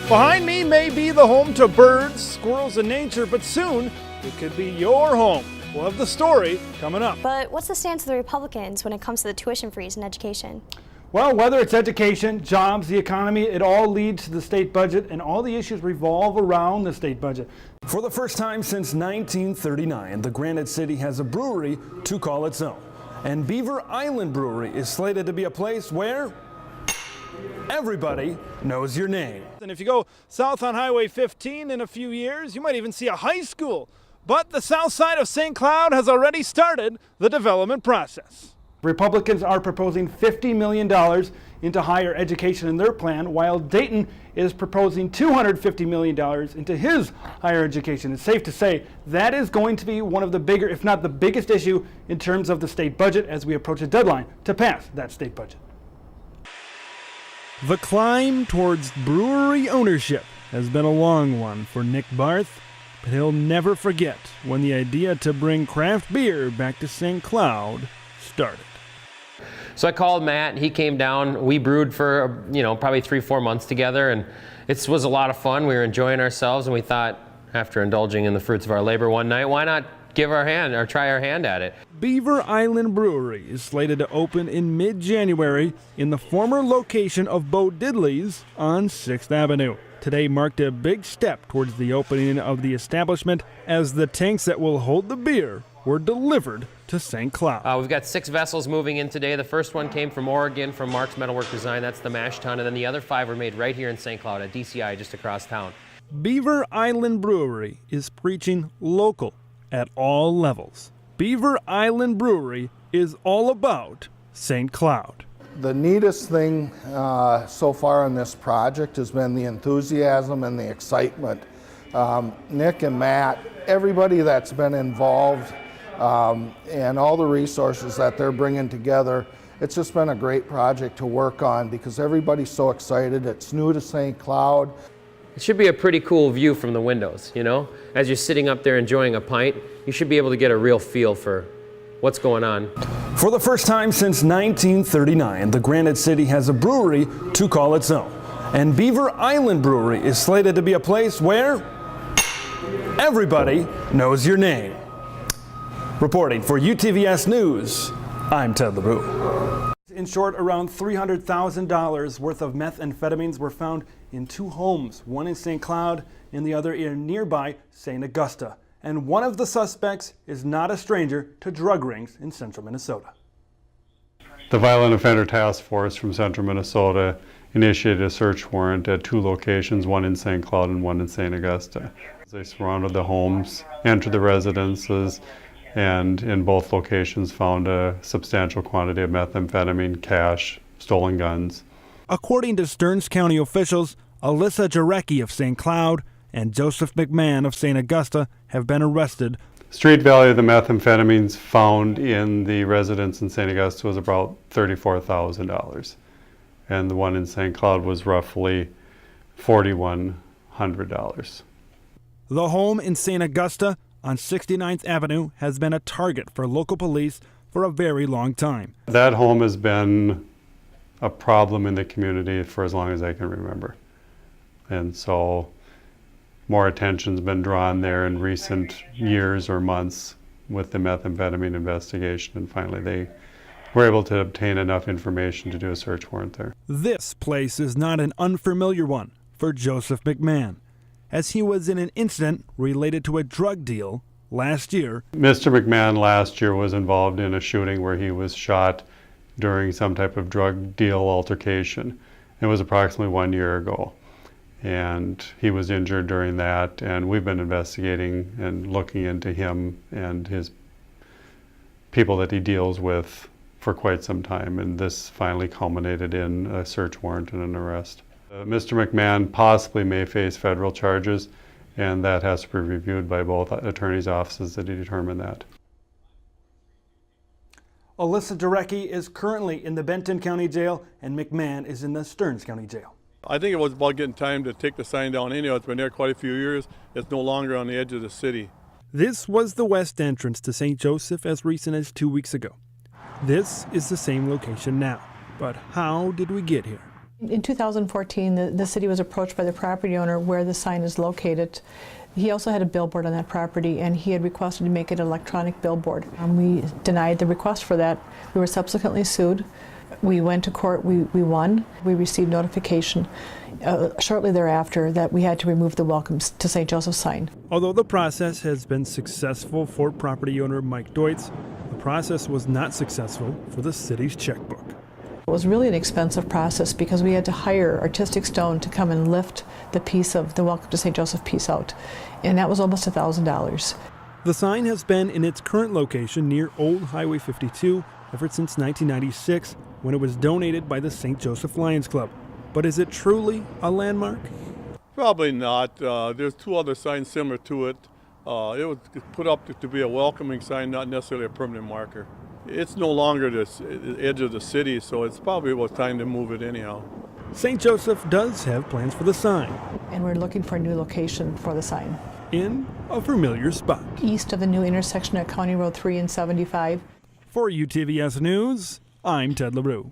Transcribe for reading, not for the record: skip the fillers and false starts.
Behind me may be the home to birds, squirrels, and nature, but soon it could be your home. We'll have the story coming up. But what's the stance of the Republicans when it comes to the tuition freeze in education? Well, whether it's education, jobs, the economy, it all leads to the state budget, and all the issues revolve around the state budget. For the first time since 1939, the Granite City has a brewery to call its own. And Beaver Island Brewery is slated to be a place where everybody knows your name. And if you go south on Highway 15 in a few years, you might even see a high school. But the south side of St. Cloud has already started the development process. Republicans are proposing $50 million into higher education in their plan, while Dayton is proposing $250 million into his higher education. It's safe to say that is going to be one of the bigger, if not the biggest issue in terms of the state budget as we approach a deadline to pass that state budget. The climb towards brewery ownership has been a long one for Nick Barth, but he'll never forget when the idea to bring craft beer back to St. Cloud started. So I called Matt, he came down, we brewed for, probably 3-4 months together, and it was a lot of fun. We were enjoying ourselves, and we thought, after indulging in the fruits of our labor one night, why not give our hand or try our hand at it? Beaver Island Brewery is slated to open in mid-January in the former location of Bo Diddley's on 6th Avenue. Today marked a big step towards the opening of the establishment as the tanks that will hold the beer were delivered to St. Cloud. We've got 6 vessels moving in today. The first one came from Oregon, from Mark's Metalwork Design. That's the mash tun. And then the other 5 were made right here in St. Cloud at DCI just across town. Beaver Island Brewery is preaching local at all levels. Beaver Island Brewery is all about St. Cloud. The neatest thing so far on this project has been the enthusiasm and the excitement. Nick and Matt, everybody that's been involved, and all the resources that they're bringing together, it's just been a great project to work on because everybody's so excited. It's new to St. Cloud. It should be a pretty cool view from the windows, As you're sitting up there enjoying a pint, you should be able to get a real feel for what's going on. For the first time since 1939, the Granite City has a brewery to call its own. And Beaver Island Brewery is slated to be a place where everybody knows your name. Reporting for UTVS News, I'm Ted Leroux. In short, around $300,000 worth of methamphetamines were found in 2 homes, one in St. Cloud and the other in nearby St. Augusta. And one of the suspects is not a stranger to drug rings in central Minnesota. The Violent Offender Task Force from central Minnesota initiated a search warrant at 2 locations, one in St. Cloud and one in St. Augusta. They surrounded the homes, entered the residences, and in both locations found a substantial quantity of methamphetamine, cash, stolen guns. According to Stearns County officials, Alyssa Jarecki of St. Cloud and Joseph McMahon of St. Augusta have been arrested. Street value of the methamphetamines found in the residence in St. Augusta was about $34,000. And the one in St. Cloud was roughly $4,100. The home in St. Augusta on 69th Avenue has been a target for local police for a very long time. That home has been a problem in the community for as long as I can remember. And so more attention's been drawn there in recent years or months with the methamphetamine investigation, and finally they were able to obtain enough information to do a search warrant there. This place is not an unfamiliar one for Joseph McMahon, as he was in an incident related to a drug deal last year. Mr. McMahon last year was involved in a shooting where he was shot during some type of drug deal altercation. It was approximately 1 year ago. And he was injured during that, and we've been investigating and looking into him and his people that he deals with for quite some time, and this finally culminated in a search warrant and an arrest. Mr. McMahon possibly may face federal charges, and that has to be reviewed by both attorneys' offices to determine that. Alyssa Jarecki is currently in the Benton County Jail, and McMahon is in the Stearns County Jail. I think it was about getting time to take the sign down anyhow. It's been there quite a few years. It's no longer on the edge of the city. This was the west entrance to St. Joseph as recent as 2 weeks ago. This is the same location now. But how did we get here? In 2014, the city was approached by the property owner where the sign is located. He also had a billboard on that property, and he had requested to make it an electronic billboard. We denied the request for that. We were subsequently sued. We went to court, we won. We received notification shortly thereafter that we had to remove the Welcome to St. Joseph sign. Although the process has been successful for property owner Mike Deutz, the process was not successful for the city's checkbook. It was really an expensive process because we had to hire Artistic Stone to come and lift the piece of the Welcome to St. Joseph piece out, and that was almost $1,000. The sign has been in its current location near Old Highway 52 ever since 1996, when it was donated by the St. Joseph Lions Club. But is it truly a landmark? Probably not. There's 2 other signs similar to it. It was put up to be a welcoming sign, not necessarily a permanent marker. It's no longer the edge of the city, so it's probably about time to move it anyhow. St. Joseph does have plans for the sign And we're looking for a new location for the sign. in a familiar spot. East of the new intersection at County Road 3 and 75. For UTVS News, I'm Ted Leroux.